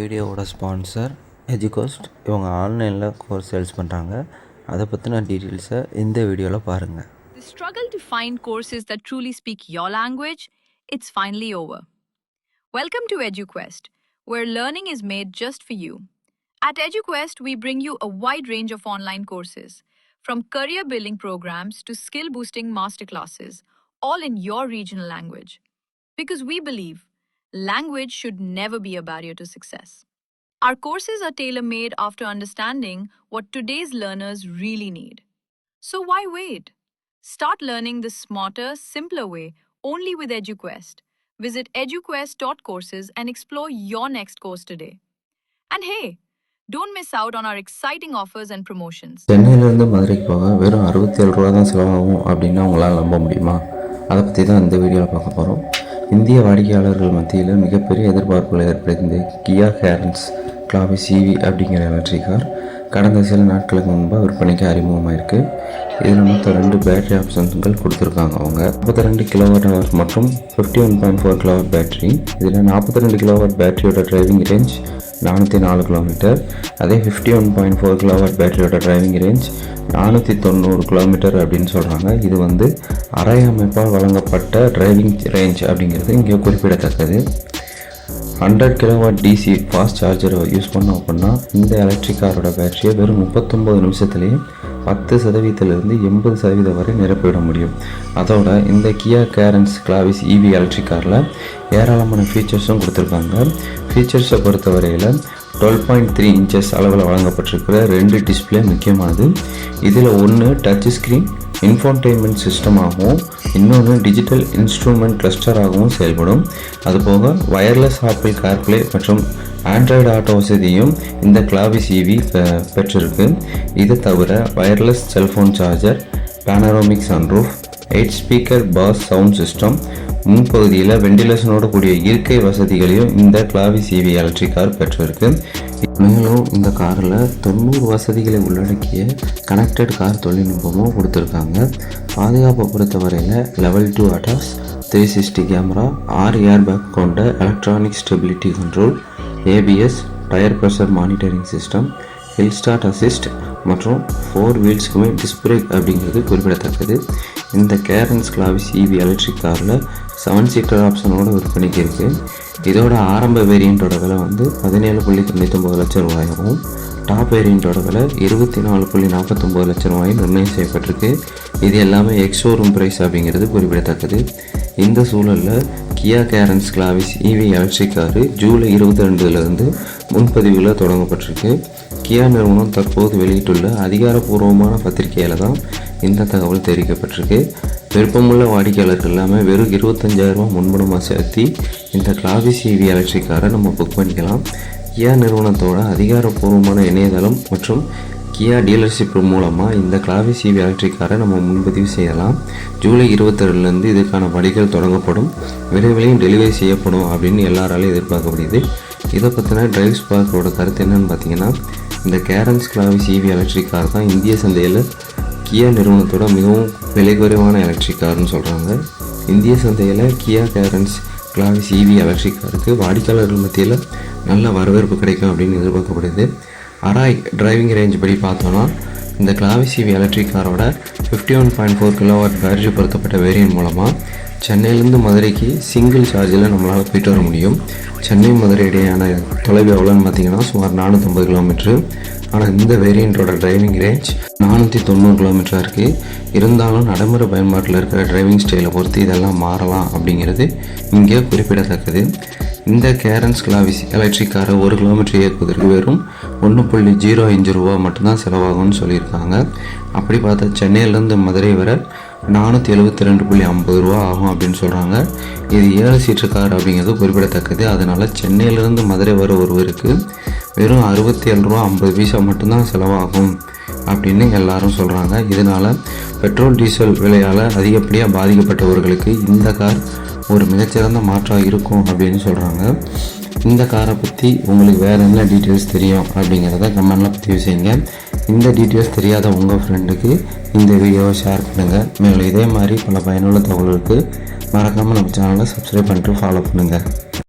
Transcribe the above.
வீடியோவோட ஸ்பான்சர் எஜுகோஸ்ட். இவங்க ஆன்லைனில் கோர்ஸ் சேல்ஸ் பண்ணுறாங்க. அதை பற்றின டீட்டெயில்ஸை இந்த வீடியோவில் பாருங்கள். The struggle to find courses that truly speak your language, it's finally over. Welcome to EduQuest, where learning is made just for you. At EduQuest, we bring you a wide range of online courses, from career building programs to skill boosting masterclasses, all in your regional language. Because we believe language should never be a barrier to success. Our courses are tailor-made after understanding what today's learners really need. So why wait? Start learning the smarter, simpler way only with EduQuest. Visit eduquest.courses and explore your next course today. And hey, don't miss out on our exciting offers and promotions. சென்னையிலேருந்து மதுரைக்கு போக வெறும் 67 ரூபா தான் செலவாகும் அப்படின்னா உங்களால் நம்ப முடியுமா? அதை பற்றி தான் இந்த வீடியோவில் பார்க்க போகிறோம். இந்திய வாடிக்கையாளர்கள் மத்தியில் மிகப்பெரிய எதிர்பார்ப்புகளை ஏற்படுத்தி கியா கேரன்ஸ் கிளாவிஸ் EV அப்படிங்கிற எலக்ட்ரிக் கார் கடந்த சில நாட்களுக்கு முன்பாக விற்பனைக்கு அறிமுகமாயிருக்கு. இதில் மொத்தம் 2 பேட்டரி ஆப்ஷன்கள் கொடுத்துருக்காங்க. அவங்க 42 kWh மற்றும் 51.4 kW பேட்டரி. இதில் 42 kW பேட்டரியோட டிரைவிங் ரேஞ்ச் 404 கிலோமீட்டர். அதே 51.4 kW பேட்டரியோட டிரைவிங் ரேஞ்ச் 490 கிலோமீட்டர் அப்படின்னு சொல்கிறாங்க. இது அரை அமைப்பால் வழங்கப்பட்ட டிரைவிங் ரேஞ்ச் அப்படிங்கிறது இங்கே குறிப்பிடத்தக்கது. 100 kW DC ஃபாஸ்ட் சார்ஜரை யூஸ் பண்ணோம் அப்படின்னா இந்த எலக்ட்ரிக் காரோட பேட்டரியை வெறும் 39 நிமிஷத்துலேயே 10% 80% வரை நிரப்பிவிட முடியும். அதோட இந்த Kia Carens Clavis EV electric காரில் ஏராளமான ஃபீச்சர்ஸும் கொடுத்துருக்காங்க. ஃபீச்சர்ஸை பொறுத்தவரையில் 12.3 inches அளவில் வழங்கப்பட்டிருக்கிற 2 டிஸ்பிளே முக்கியமானது. இதில் ஒன்று டச் ஸ்க்ரீன் இன்ஃபோன்டெயின்மெண்ட் சிஸ்டமாகவும் இன்னொன்று டிஜிட்டல் இன்ஸ்ட்ருமெண்ட் கிளஸ்டராகவும் செயல்படும். அதுபோக வயர்லெஸ் ஆப்பிள் கார்ப்ளே மற்றும் ஆண்ட்ராய்டு ஆட்டோ வசதியும் இந்த கிளாவிஸ் EV பெற்றிருக்கு. இது தவிர wireless cellphone charger, panoramic sunroof, 8 speaker bass sound system, முன்பகுதியில் வெண்டிலேஷனோட கூடிய இருக்கை வசதிகளையும் இந்த கிளாவிஸ் EV எலக்ட்ரிக் கார் பெற்றிருக்கு. மேலும் இந்த காரில் 90 வசதிகளை உள்ளடக்கிய கனெக்டட் கார் தொழில்நுட்பமும் கொடுத்துருக்காங்க. பாதுகாப்பை பொறுத்தவரையில் லெவல் 2 ADAS, 360 கேமரா, 6 ஏர்பேக் கொண்ட electronic stability control, ABS, tyre pressure monitoring system, hill start assist மற்றும் 4 வீல்ஸ்க்குமே டிஸ்க் பிரேக் அப்படிங்கிறது குறிப்பிடத்தக்கது. இந்த கேரன்ஸ் கிளாவிஸ் EV எலக்ட்ரிக் காரில் 7 சீட்டர் ஆப்ஷனோட விற்பனைக்கு இருக்குது. இதோட ஆரம்ப வேரியண்ட்டோட விலை 17.99 லட்சம் ரூபாயாகவும் டாப் வேரியண்ட்டோட விலை 24.49 லட்சம் ரூபாயும் நிர்ணயம் செய்யப்பட்டிருக்கு. இது எல்லாமே எக்ஸ்ஷோரூம் ப்ரைஸ் அப்படிங்கிறது குறிப்பிடத்தக்கது. இந்த சூழலில் Kia Carens Clavis EV electric car July 22 முன்பதிவில் தொடங்கப்பட்டிருக்கு. கியா நிறுவனம் தற்போது வெளியிட்டுள்ள அதிகாரப்பூர்வமான பத்திரிகையில் தான் இந்த தகவல் தெரிவிக்கப்பட்டிருக்கு. விருப்பமுள்ள வாடிக்கையாளர்கள் எல்லாமே வெறும் 25,000 முன்பணமாக செலுத்தி இந்த கிளாவிஸ் EV எலக்ட்ரிக் காரை நம்ம புக் பண்ணிக்கலாம். கியா நிறுவனத்தோட அதிகாரப்பூர்வமான இணையதளம் மற்றும் கியா டீலர்ஷிப் மூலமாக இந்த கிளாவிஸ் EV எலக்ட்ரிக் காரை நம்ம முன்பதிவு செய்யலாம். ஜூலை 22 இதுக்கான படிகள் தொடங்கப்படும். விரைவிலையும் டெலிவரி செய்யப்படும் அப்படின்னு எல்லாராலையும் எதிர்பார்க்கப்படுது. இதை பற்றின டிரைவ் ஸ்பார்க்கோட கருத்து என்னன்னு பார்த்தீங்கன்னா, இந்த Carens Clavis EV electric car தான் இந்திய சந்தையில் கியா நிறுவனத்தோட மிகவும் விலை குறைவான எலக்ட்ரிக் கார்னு சொல்கிறாங்க. இந்திய சந்தையில் Kia Carens Clavis EV electric காருக்கு வாடிக்கையாளர்கள் மத்தியில் நல்ல வரவேற்பு கிடைக்கும் அப்படின்னு எதிர்பார்க்கப்படுது. அராய் டிரைவிங் ரேஞ்ச் படி பார்த்தோன்னா இந்த கிளாவிஸ் EV எலக்ட்ரிக் காரோட 51.4 kW பேட்டரி பொருத்தப்பட்ட வேரியன்ட் மூலமாக சென்னையிலேருந்து மதுரைக்கு சிங்கிள் சார்ஜில் நம்மளால் போயிட்டு வர முடியும். சென்னை மதுரை இடையான தொலைவு எவ்வளோன்னு பார்த்தீங்கன்னா சுமார் 450 கிலோமீட்ரு. ஆனால் இந்த வேரியண்ட்டோட டிரைவிங் ரேஞ்ச் 490 கிலோமீட்டராக இருக்குது. இருந்தாலும் நடைமுறை பயன்பாட்டில் இருக்கிற டிரைவிங் ஸ்டைலை பொறுத்து இதெல்லாம் மாறலாம் அப்படிங்கிறது இங்கே குறிப்பிடத்தக்கது. இந்த கேரன்ஸ் கிளாவிஸ் எலக்ட்ரிக் காரை 1 கிலோமீட்டர் இயக்குவதற்கு வெறும் 1.05 ரூபா மட்டும்தான் செலவாகும்னு சொல்லியிருக்காங்க. அப்படி பார்த்தா சென்னையிலேருந்து மதுரை வர 472.50 ரூபா ஆகும் அப்படின்னு சொல்கிறாங்க. இது 7 சீட்டர் கார் அப்படிங்கிறது குறிப்பிடத்தக்கது. அதனால் சென்னையிலேருந்து மதுரை வர ஒருவருக்கு வெறும் 67 ரூபா 50 பைசா மட்டும்தான் செலவாகும் அப்படின்னு எல்லாரும் சொல்கிறாங்க. இதனால் பெட்ரோல் டீசல் விலையால் அதிகப்படியாக பாதிக்கப்பட்டவர்களுக்கு இந்த கார் ஒரு மிகச்சிறந்த மாற்றாக இருக்கும் அப்படின்னு சொல்கிறாங்க. இந்த காரை பற்றி உங்களுக்கு வேறு என்ன டீட்டெயில்ஸ் தெரியும் அப்படிங்கிறத கமெண்டில் பதிவு செய்யுங்க. இந்த டீட்டெயில்ஸ் தெரியாத உங்கள் ஃப்ரெண்டுக்கு இந்த வீடியோவை ஷேர் பண்ணுங்கள். மேலும் இதே மாதிரி பல பயனுள்ள தகவல்களுக்கு மறக்காமல் நம்ம சேனலை சப்ஸ்கிரைப் பண்ணிட்டு ஃபாலோ பண்ணுங்கள்.